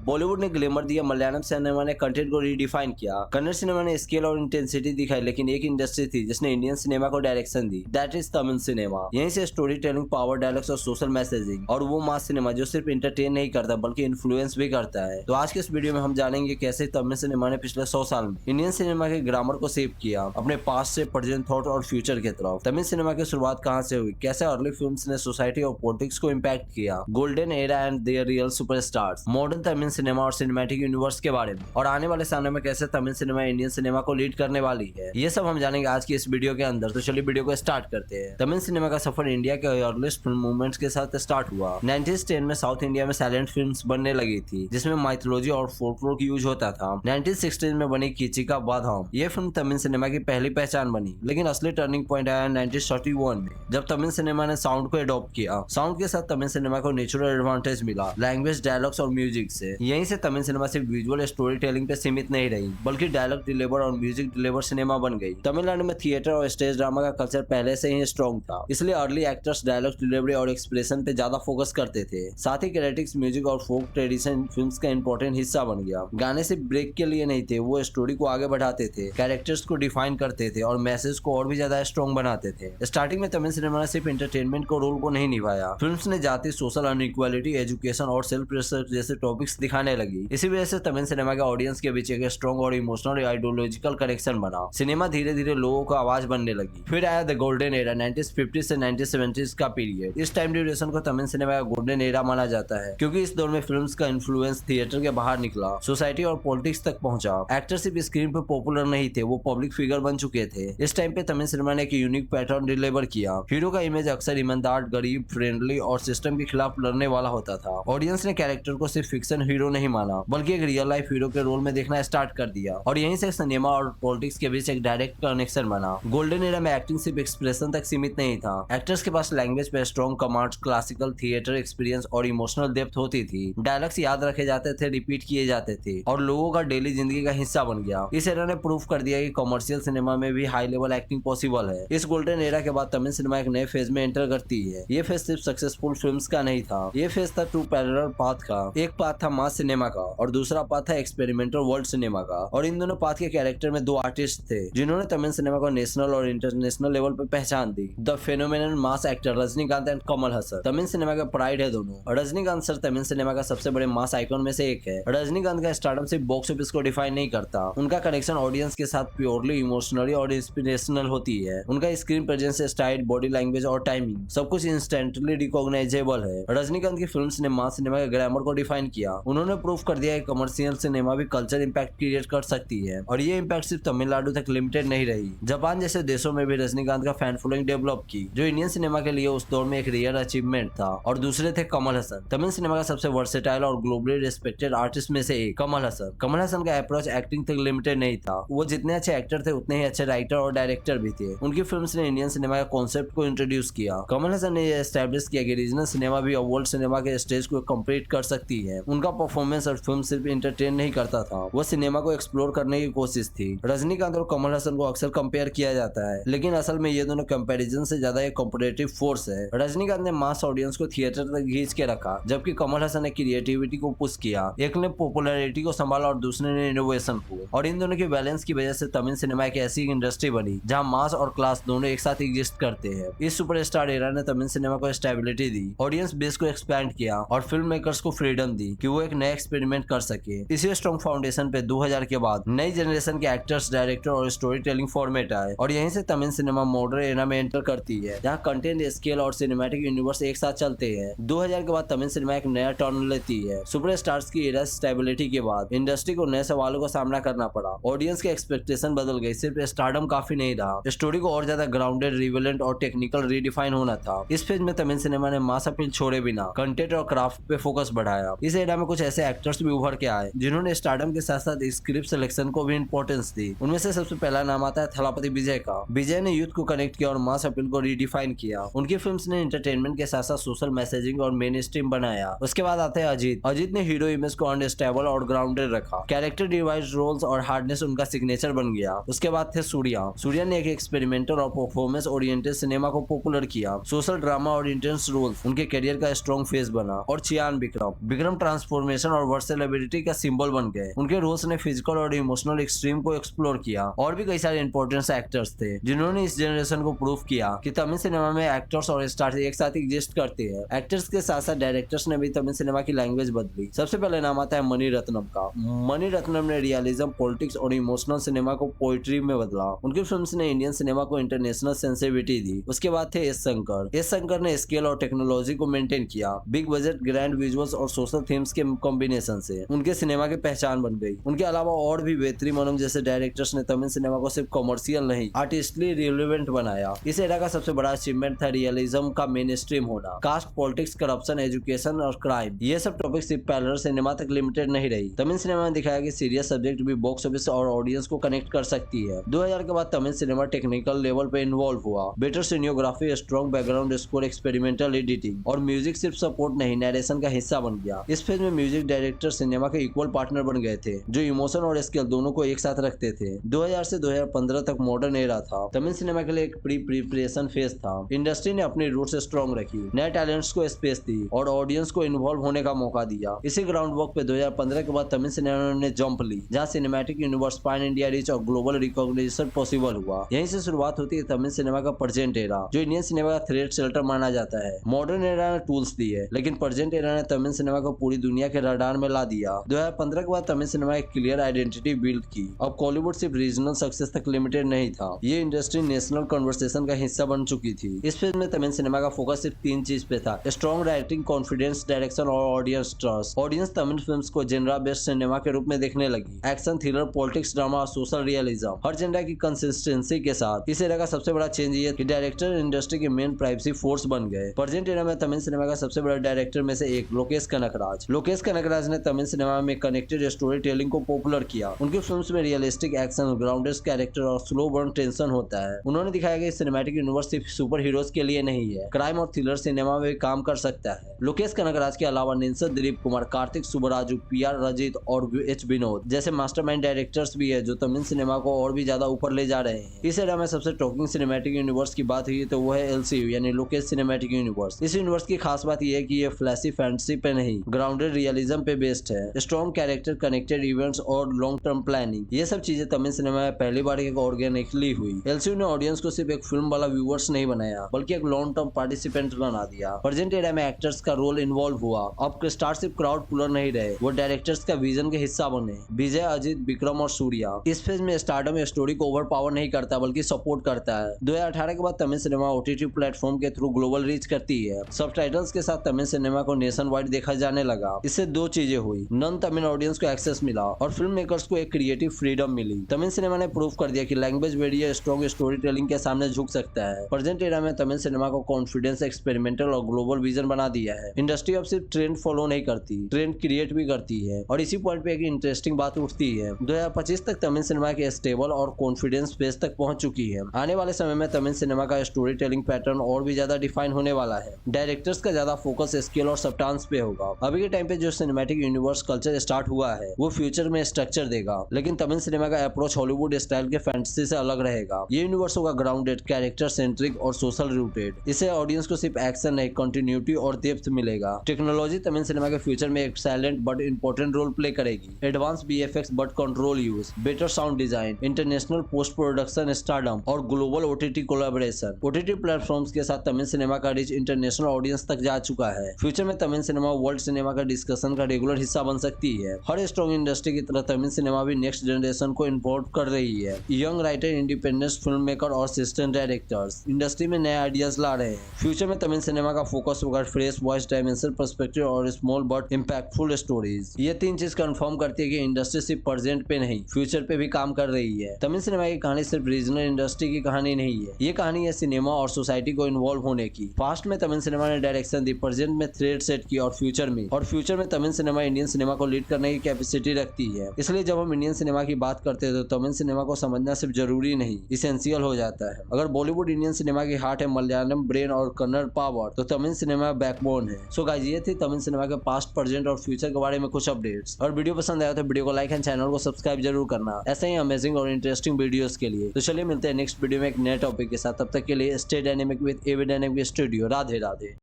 बॉलीवुड ने ग्लैमर दिया, मलयालम सिनेमा ने कंटेंट को रीडिफाइन किया, कन्नड़ सिनेमा ने स्केल और इंटेंसिटी दिखाई, लेकिन एक इंडस्ट्री थी जिसने इंडियन सिनेमा को direction the, that is Tamil cinema. यहीं से स्टोरी टेलिंग, पावर डायलॉग्स और सोशल मैसेजिंग और वो मास सिनेमा जो सिर्फ इंटरटेन नहीं करता बल्कि इन्फ्लुएंस भी करता है। तो आज के इस वीडियो में हम जानेंगे कैसे तमिल सिनेमा ने पिछले 100 साल में इंडियन सिनेमा के ग्रामर को शेप किया, अपने पास्ट से प्रेजेंट, थॉट और फ्यूचर की तरफ। तमिल सिनेमा की शुरुआत कहां से हुई, कैसे अर्ली फिल्म्स ने सोसाइटी और पॉलिटिक्स को इम्पैक्ट किया, golden era and there real superstars, modern Tamil cinema और सिनेमैटिक यूनिवर्स के बारे में, और आने वाले समय में कैसे तमिल सिनेमा इंडियन सिनेमा को लीड करने वाली है, ये सब हम जानेंगे आज की इस वीडियो के अंदर। तो चलिए वीडियो को स्टार्ट करते हैं। तमिल सिनेमा का सफर इंडिया के अर्लीस्ट फिल्म मूवमेंट्स के साथ स्टार्ट हुआ। 1910 में साउथ इंडिया में साइलेंट फिल्म्स बनने लगी थी जिसमें माइथोलॉजी और फोल्कलोर यूज होता था। 1916 में बनी कीचिका बाधाम, ये फिल्म तमिल सिनेमा की पहली पहचान बनी, लेकिन असली टर्निंग पॉइंट आया 1931 में जब तमिल सिनेमा ने साउंड को एडॉप्ट किया। साउंड के साथ तमिल सिनेमा को नेचुरल एडवांटेज मिला, लैंग्वेज, डायलॉग्स और म्यूजिक से। यहीं से तमिल सिनेमा सिर्फ विजुअल स्टोरी टेलिंग पे सीमित नहीं रही बल्कि डायलॉग डिलीवर और म्यूजिक डिलीवर सिनेमा बन गई। तमिलनाडु में थिएटर और स्टेज ड्रामा का कल्चर पहले से ही स्ट्रॉन्ग था, इसलिए अर्ली एक्टर्स डायलॉग डिलीवरी और एक्सप्रेशन पे ज्यादा फोकस करते थे। साथ ही क्रिटिक्स म्यूजिक और फोक ट्रेडिशन फिल्म्स का इंपॉर्टेंट हिस्सा बन गया। गाने सिर्फ ब्रेक के लिए नहीं थे, वो स्टोरी को आगे बढ़ाते थे, कैरेक्टर्स को डिफाइन करते थे और मैसेज को और भी ज्यादा स्ट्रॉन्ग बनाते थे। स्टार्टिंग में तमिल सिनेमा ने सिर्फ एंटरटेनमेंट को रोल को नहीं निभाया, फिल्म्स ने जाति, सोशल अनइक्वालिटी, एजुकेशन और सेल्फ रिसर्च जैसे टॉपिक्स दिखाने लगी। इसी वजह से तमिल सिनेमा के ऑडियंस के बीच एक स्ट्रॉन्ग और इमोशनल आइडियोलॉजिकल कनेक्शन बना। सिनेमा धीरे धीरे लोगों को आवाज बनने लगी। फिर आया द गोल्डन एरा, 1950 से 1970 का पीरियड। इस टाइम ड्यूरेशन को तमिल सिनेमा का गोल्डन एरा माना जाता है क्योंकि इस दौर में फिल्म्स का इन्फ्लुएंस थिएटर के बाहर निकला, सोसाइटी और पॉलिटिक्स तक पहुंचा। एक्टर सिर्फ स्क्रीन पर पॉपुलर नहीं थे, वो पब्लिक फिगर बन चुके थे। इस टाइम पे तमिल सिनेमा ने एक यूनिक पैटर्न डिलीवर किया। हीरो का इमेज अक्सर ईमानदार, गरीब, फ्रेंडली और सिस्टम के खिलाफ लड़ने वाला होता था। ऑडियंस ने कैरेक्टर को सिर्फ फिक्शन हीरो नहीं माना बल्कि एक रियल लाइफ हीरो के रोल में देखना स्टार्ट कर दिया, और यहीं से सिनेमा और पॉलिटिक्स के बीच एक डायरेक्ट कनेक्शन बना। गोल्डन एरा में एक्टिंग सिर्फ एक्सप्रेशन तक सीमित नहीं था, एक्टर्स के पास लैंग्वेज पे strong command, classical theatre experience और इमोशनल डेप्थ होती थी। डायलॉग्स याद रखे जाते थे, रिपीट किए जाते थे और लोगों का डेली जिंदगी का हिस्सा बन गया। इस एरा ने प्रूव कर दिया कि कमर्शियल सिनेमा में भी हाई लेवल एक्टिंग पॉसिबल है। इस गोल्डन एरा के बाद तमिल सिनेमा एक नए फेज में एंटर करती है। ये फेज सिर्फ सक्सेसफुल फिल्म्स का नहीं था, ये फेज था टू पैरेलल पाथ का। एक पाथ था मास सिनेमा का और दूसरा पाथ था एक्सपेरिमेंटल वर्ल्ड सिनेमा का, और इन दोनों पाथ के कैरेक्टर में दो आर्टिस्ट थे जिन्होंने तमिल सिनेमा को नेशनल और इंटरनेशनल लेवल पर पहचान दी। The phenomenal mass actor Rajinikanth and Kamal Haasan Tamil cinema का प्राइड है दोनों। रजनीकांत सर तमिल सिनेमा का सबसे बड़े मास आइकॉन में से एक है। रजनीकांत का स्टारडम सिर्फ बॉक्स ऑफिस को डिफाइन नहीं करता, उनका कनेक्शन ऑडियंस के साथ प्योरली इमोशनली और इंस्पिरेशनल होती है। उनका screen presence, style, body language और टाइमिंग सब कुछ इंस्टेंटली रिकॉग्नाइजेबल है। रजनीकांत की फिल्म्स ने मास सिनेमा के ग्रामर को डिफाइन किया। उन्होंने प्रूव कर दिया कि कमर्शियल सिनेमा भी कल्चर इंपैक्ट क्रिएट कर सकती है, और ये इंपैक्ट सिर्फ तमिलनाडु तक लिमिटेड नहीं रही। जापान जैसे देशों में भी रजनीकांत का फैन फॉलोइंग डेवलप की, जो इंडियन सिनेमा के लिए उस दौर में एक रियल अचीवमेंट था। और दूसरे थे कमल हसन, तमिल सिनेमा का सबसे वर्सेटाइल और ग्लोबली रिस्पेक्टेड आर्टिस्ट में से एक। कमल हसन का अप्रोच एक्टिंग तक लिमिटेड नहीं था, वो जितने अच्छे एक्टर थे उतने ही अच्छे राइटर और डायरेक्टर भी थे। उनकी फिल्म्स ने इंडियन सिनेमा का कॉन्सेप्ट को इंट्रोड्यूस किया। कमल हसन ने यह एस्टैब्लिश किया कि रीजनल सिनेमा भी वर्ल्ड सिनेमा के स्टेज को कंप्लीट कर सकती है। उनका परफॉर्मेंस और फिल्म सिर्फ एंटरटेन नहीं करता था, वो सिनेमा को एक्सप्लोर करने की कोशिश थी। रजनीकांत और कमल हसन को अक्सर कंपेयर किया जाता है, लेकिन असल में ये दोनों कंपैरिजन से ज्यादा एक कॉम्पिटिटिव फोर्स है। रजनीकांत ने मास ऑडियंस को थिएटर तक खींच के रखा, जबकि कमल हसन ने क्रिएटिविटी को पुश किया। एक ने पॉपुलैरिटी को संभाला और दूसरे ने इनोवेशन को, और इन दोनों के बैलेंस की वजह से तमिल सिनेमा एक ऐसी इंडस्ट्री बनी जहां मास और क्लास दोनों एक साथ एग्जिस्ट करते हैं। इस सुपरस्टार एरा ने तमिल सिनेमा को स्टेबिलिटी दी, ऑडियंस बेस को एक्सपैंड किया और फिल्म मेकर्स को फ्रीडम दी कि वो एक नया एक्सपेरिमेंट कर सके। इसी स्ट्रॉन्ग फाउंडेशन पे 2000 के बाद नई जनरेशन के एक्टर्स, डायरेक्टर और स्टोरी टेलिंग फॉर्मेट आए, और यहीं से तमिल सिनेमा मॉडर्न एरा में एंटर करती है जहाँ कंटेंट, स्केल और सिनेमैटिक यूनिवर्स एक साथ चलते हैं। 2000 के बाद तमिल सिनेमा एक नया टर्न लेती है। सुपरस्टार्स की एरा स्टेबिलिटी के बाद इंडस्ट्री को नए सवालों का सामना करना पड़ा। ऑडियंस के एक्सपेक्टेशन बदल गई, सिर्फ स्टारडम काफी नहीं रहा, स्टोरी को और ज्यादा ग्राउंडेड, रिवेलेंट और टेक्निकल रीडिफाइन होना था। इस फेज में तमिल सिनेमा ने मास अपील छोड़े बिना कंटेंट और क्राफ्ट पे फोकस बढ़ाया। इस एरा में कुछ ऐसे एक्टर्स भी उभर के आए जिन्होंने स्टारडम के साथ साथ स्क्रिप्ट सिलेक्शन को भी इंपॉर्टेंस दी। उनमें से सबसे पहला नाम आता है थलापति विजय का। विजय ने यूथ को कनेक्ट किया और मास अपील को रीडिफाइन किया। उनकी फिल्म्स ने एंटरटेनमेंट के साथ साथ सोशल मैसेजिंग और मेन स्ट्रीम बनाया। उसके बाद आते हैं अजीत ने हीरो इमेज को अनस्टेबल और ग्राउंडेड रखा। कैरेक्टर डिवाइस, रोल्स और हार्डनेस उनका सिग्नेचर बन गया। उसके बाद थे सूर्या ने एक एक्सपेरिमेंटल और परफॉर्मेंस ओरिएंटेड सिनेमा को पॉपुलर किया। सोशल ड्रामा और इंटेंस रोल्स उनके करियर का स्ट्रॉन्ग फेस बना। और चियान विक्रम ट्रांसफॉर्मेशन ट्रांसफॉर्मेशन और वर्सेलिबिलिटी का सिंबल बन गए। उनके रोल्स ने फिजिकल और इमोशनल एक्सट्रीम को एक्सप्लोर किया। और भी कई सारे इंपॉर्टेंट एक्टर्स थे जिन्होंने इस जनरेशन को प्रूव किया कि तमिल सिनेमा में एक्टर्स और स्टार्स एक साथ एग्जिस्ट करते हैं। एक्टर्स के साथ साथ डायरेक्टर्स ने भी तमिल सिनेमा की लैंग्वेज बदली। सबसे पहले नाम आता है मणि रत्नम का। मणि रत्नम ने रियलिज्म, पॉलिटिक्स और इमोशनल सिनेमा को पोइट्री में बदला। उनकी फिल्म्स ने इंडियन सिनेमा को इंटरनेशनल सेंसिटिविटी दी। उसके बाद थे एस शंकर। एस शंकर ने स्केल और टेक्नोलॉजी को मेंटेन किया। बिग बजट, ग्रैंड विजुअल्स और सोशल थीम्स के कॉम्बिनेशन से उनके सिनेमा की पहचान बन गई। उनके अलावा और भी बेहतरीन मनम जैसे डायरेक्टर्स ने तमिल सिनेमा को सिर्फ कमर्शियल नहीं, आर्टिस्टली रिलेवेंट बनाया। इस एरा का सबसे बड़ा अचीवमेंट था रियलिज्म का मेन स्ट्रीम होना। कास्ट, पॉलिटिक्स, करप्शन, एजुकेशन और क्राइम, ये सब टॉपिक सिर्फ पैरेलल सिनेमा तक लिमिटेड नहीं रही। तमिल सिनेमा में दिखाया कि सीरियस सब्जेक्ट भी बॉक्स ऑफिस और ऑडियंस को कनेक्ट कर सकती है। 2000 के बाद तमिल सिनेमा टेक्निकल लेवल पे इन्वॉल्व हुआ। Better cinematography, strong background score, experimental editing और म्यूजिक सिर्फ सपोर्ट नहीं, नरेशन का हिस्सा बन गया। इस फेज में म्यूजिक डायरेक्टर सिनेमा के इक्वल पार्टनर बन गए थे, जो इमोशन और स्केल दोनों को एक साथ रखते थे। 2000 से 2015 तक मॉडर्न एरा था। तमिल सिनेमा के लिए एक प्रिपरेशन फेज था। इंडस्ट्री ने अपनी रूट्स स्ट्रॉन्ग रखी, नए टैलेंट्स को स्पेस दी और ऑडियंस को इन्वॉल्व होने का मौका दिया। इसी ग्राउंड वर्क पे 2015 के बाद तमिल सिनेमा ने जंप ली, जहां cinematic universe, pan India reach और ग्लोबल रिकॉग्निशन पॉसिबल हुआ। यहीं से शुरुआत होती है तमिल सिनेमा का प्रेजेंट एरा, जो इंडियन सिनेमा का थ्रेड शेल्टर माना जाता है। मॉडर्न एरा ने टूल्स दिए, लेकिन प्रेजेंट एरा ने तमिल सिनेमा को पूरी दुनिया के रडार में ला दिया। 2015 के बाद तमिल सिनेमा एक क्लियर आइडेंटिटी बिल्ड की। अब बॉलीवुड सिर्फ रीजनल सक्सेस तक लिमिटेड नहीं था, ये इंडस्ट्री नेशनल कन्वर्सेशन का हिस्सा बन चुकी थी। इस फेज में तमिल सिनेमा का फोकस सिर्फ 3 चीज पे था: स्ट्रॉन्ग राइटिंग, कॉन्फिडेंस, डायरेक्शन और audience trust. Audience Tamil films को जेनरा बेस्ड सिनेमा के रूप में देखने लगी। एक्शन, थ्रिलर, पॉलिटिक्स, ड्रामा और सोशल रियलिज्म, हर जेनरा की कंसिस्टेंसी के साथ। इस एरा का सबसे बड़ा चेंज ये कि डायरेक्टर इंडस्ट्री के मेन प्राइवेसी फोर्स बन गए। प्रेजेंट एरा में तमिल सिनेमा का सबसे बड़ा डायरेक्टर में से एक लोकेश कनकराज। लोकेश कनकराज ने तमिल सिनेमा में कनेक्टेड स्टोरी टेलिंग को पॉपुलर किया। उनकी फिल्म्स में रियलिस्टिक एक्शन, ग्राउंडेड कैरेक्टर और स्लो बर्न टेंशन होता है। उन्होंने दिखाया कि सिनेमैटिक यूनिवर्स सिर्फ सुपर हीरोज के लिए नहीं है, क्राइम और थ्रिलर सिनेमा में भी काम कर सकता है। लोकेश कनकराज के अलावा निंसद, दिलीप कुमार, कार्तिक सुबराजू, पीआर रजित और एच विनोद जैसे मास्टरमाइंड डायरेक्टर्स भी है, जो तमिल सिनेमा को और भी ज्यादा ऊपर ले जा रहे हैं। इस एरा में सबसे टॉकिंग सिनेमैटिक यूनिवर्स की बात हुई तो वो है एलसीयू यानी लोकेश सिनेमैटिक यूनिवर्स। इस यूनिवर्स की खास बात यह है कि ये फ्लैशी फैंटेसी पे नहीं, ग्राउंडेड रियलिज्म पे बेस्ड है। स्ट्रॉन्ग कैरेक्टर, कनेक्टेड इवेंट्स और लॉन्ग टर्म प्लानिंग, ये सब चीजें तमिल सिनेमा में पहली बार एक ऑर्गेनिकली हुई। एलसीयू ने ऑडियंस को सिर्फ एक फिल्म वाला व्यूअर्स नहीं बनाया, बल्कि एक लॉन्ग टर्म पार्टिसिपेंट बना दिया। प्रेजेंट एरा में एक्टर्स का रोल इन्वॉल्व हुआ। अब स्टार सिर्फ क्राउड पुलर नहीं रहे, वो डायरेक्टर्स का विजन के हिस्सा बने। विजय, अजित, विक्रम और सूर्या। इस फेज में स्टारडम स्टोरी को ओवर पावर नहीं करता, बल्कि सपोर्ट करता है। 2018 के बाद तमिल सिनेमा ओटीटी प्लेटफॉर्म के थ्रू ग्लोबल रीच करती है। सबटाइटल्स के साथ तमिल सिनेमा को नेशन वाइड देखा जाने लगा। इससे 2 चीजें हुई: नॉन तमिल ऑडियंस को एक्सेस मिला और फिल्म मेकर्स को एक क्रिएटिव फ्रीडम मिली। तमिल सिनेमा ने प्रूव कर दिया कि language barrier strong storytelling के सामने झुक सकता है। प्रेजेंट एरा में तमिल सिनेमा को कॉन्फिडेंस, एक्सपेरिमेंटल और ग्लोबल विजन बना दिया है। इंडस्ट्री अब सिर्फ ट्रेंड फॉलो नहीं करती, ट्रेंड क्रिएट भी करती है। और इसी पॉइंट पे एक इंटरेस्टिंग बात उठती है, 2025 तक तमिल सिनेमा के स्टेबल और कॉन्फिडेंस फेज तक पहुंच चुकी है। आने वाले समय में तमिल सिनेमा का स्टोरी टेलिंग पैटर्न और भी ज्यादा डिफाइन होने वाला है। डायरेक्टर्स का ज्यादा फोकस स्केल और सब्सटेंस पे होगा। अभी के टाइम पे जो सिनेमैटिक यूनिवर्स कल्चर स्टार्ट हुआ है, वो फ्यूचर में स्ट्रक्चर देगा, लेकिन तमिल सिनेमा का अप्रोच हॉलीवुड स्टाइल के फैंटेसी से अलग रहेगा। ये यूनिवर्स होगा ग्राउंडेड, कैरेक्टर सेंट्रिक और सोशल रूटेड। इससे ऑडियंस को सिर्फ एक्शन नहीं, कंटिन्यूटी और डेप्थ मिलेगा। टेक्नोलॉजी तमिल सिनेमा के फ्यूचर में एक silent but important role play करेगी। Advance VFX but control use, better sound design, international post production stardom और global OTT collaboration. OTT platforms के साथ तमिल सिनेमा का रीच इंटरनेशनल ऑडियंस तक जा चुका है। फ्यूचर में तमिल सिनेमा वर्ल्ड सिनेमा का डिस्कशन का रेगुलर हिस्सा बन सकती है। हर स्ट्रॉन्ग इंडस्ट्री की तरह तमिल सिनेमा भी नेक्स्ट जनरेशन को इन्वॉल्व कर रही है। Young writer, independent film maker और असिस्टेंट डायरेक्टर्स इंडस्ट्री में नए आइडियाज ला रहे हैं। फ्यूचर में तमिल सिनेमा का फोकस होगा फ्रेश वॉइस, डायमेंशन, पर्सपेक्टिव और स्मॉल बट इम्पैक्टफुल स्टोरीज। ये 3 चीज कंफर्म करती है कि इंडस्ट्री सिर्फ प्रेजेंट पे नहीं, फ्यूचर पे भी काम कर रही है। तमिल सिनेमा की कहानी सिर्फ रीजनल इंडस्ट्री की कहानी नहीं है, ये कहानी है सिनेमा और सोसाइटी को इन्वॉल्व होने की। पास्ट में तमिल सिनेमा ने डायरेक्शन दी, प्रेजेंट में थ्रेड सेट की और फ्यूचर में तमिल सिनेमा इंडियन सिनेमा को लीड करने की कैपेसिटी रखती है। इसलिए जब हम इंडियन सिनेमा की बात करते हैं तो तमिल सिनेमा को समझना सिर्फ जरूरी नहीं, इसेंशियल हो जाता है। अगर बॉलीवुड इंडियन सिनेमा की हार्ट है, मलयालम ब्रेन और कन्नड़ पावर, तो तमिल सिनेमा बैकबोन है। सो गाइस, ये थी तमिल सिनेमा के पास्ट, प्रेजेंट और फ्यूचर के बारे में कुछ अपडेट्स। और वीडियो पसंद आया तो वीडियो को लाइक एंड चैनल को सब्सक्राइब जरूर करना, ऐसे ही अमेजिंग और इंटरेस्टिंग वीडियोस के लिए। तो चलिए मिलते हैं नेक्स्ट वीडियो में एक नए टॉपिक के साथ। तब तक के लिए stay dynamic with AV dynamic studio. Radhe Radhe.